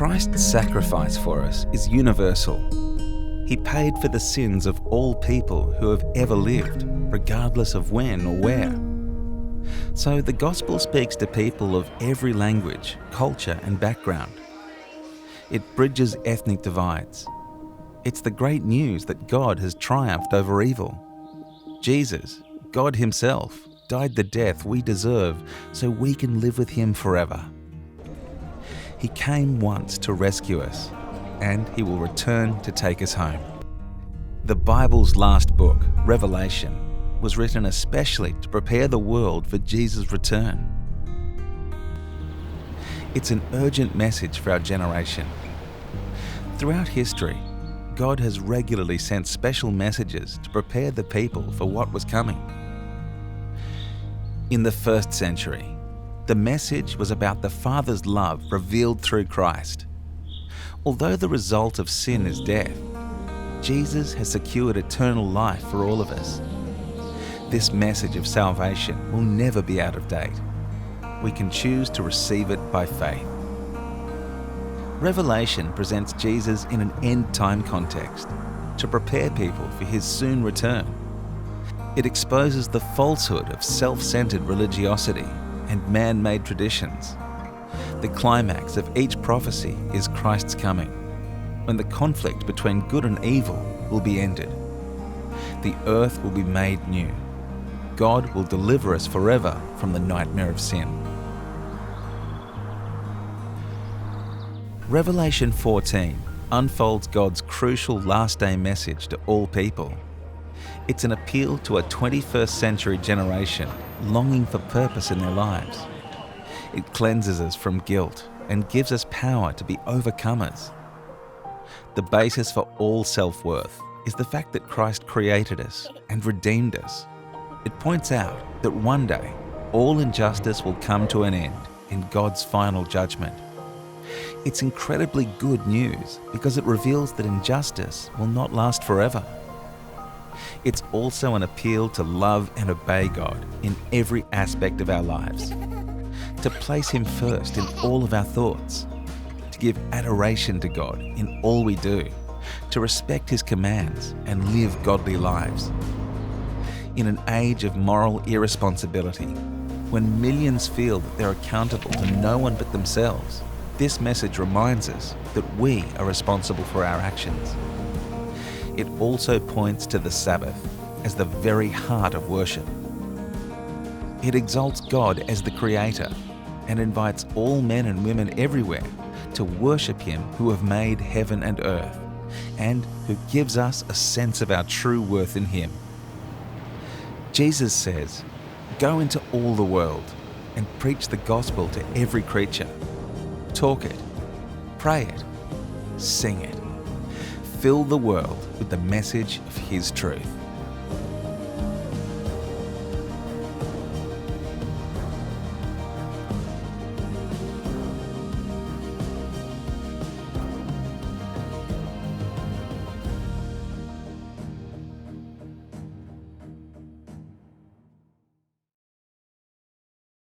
Christ's sacrifice for us is universal. He paid for the sins of all people who have ever lived, regardless of when or where. So the gospel speaks to people of every language, culture and background. It bridges ethnic divides. It's the great news that God has triumphed over evil. Jesus, God himself, died the death we deserve so we can live with him forever. He came once to rescue us, and he will return to take us home. The Bible's last book, Revelation, was written especially to prepare the world for Jesus' return. It's an urgent message for our generation. Throughout history, God has regularly sent special messages to prepare the people for what was coming. In the 1st century, the message was about the Father's love revealed through Christ. Although the result of sin is death, Jesus has secured eternal life for all of us. This message of salvation will never be out of date. We can choose to receive it by faith. Revelation presents Jesus in an end-time context to prepare people for his soon return. It exposes the falsehood of self-centered religiosity and man-made traditions. The climax of each prophecy is Christ's coming, when the conflict between good and evil will be ended. The earth will be made new. God will deliver us forever from the nightmare of sin. Revelation 14 unfolds God's crucial last-day message to all people. It's an appeal to a 21st century generation longing for purpose in their lives. It cleanses us from guilt and gives us power to be overcomers. The basis for all self-worth is the fact that Christ created us and redeemed us. It points out that one day all injustice will come to an end in God's final judgment. It's incredibly good news because it reveals that injustice will not last forever. It's also an appeal to love and obey God in every aspect of our lives, to place him first in all of our thoughts, to give adoration to God in all we do, to respect his commands and live godly lives. In an age of moral irresponsibility, when millions feel that they're accountable to no one but themselves, this message reminds us that we are responsible for our actions. It also points to the Sabbath as the very heart of worship. It exalts God as the Creator and invites all men and women everywhere to worship him who have made heaven and earth and who gives us a sense of our true worth in him. Jesus says, "Go into all the world and preach the gospel to every creature. Talk it, pray it, sing it. Fill the world with the message of his truth."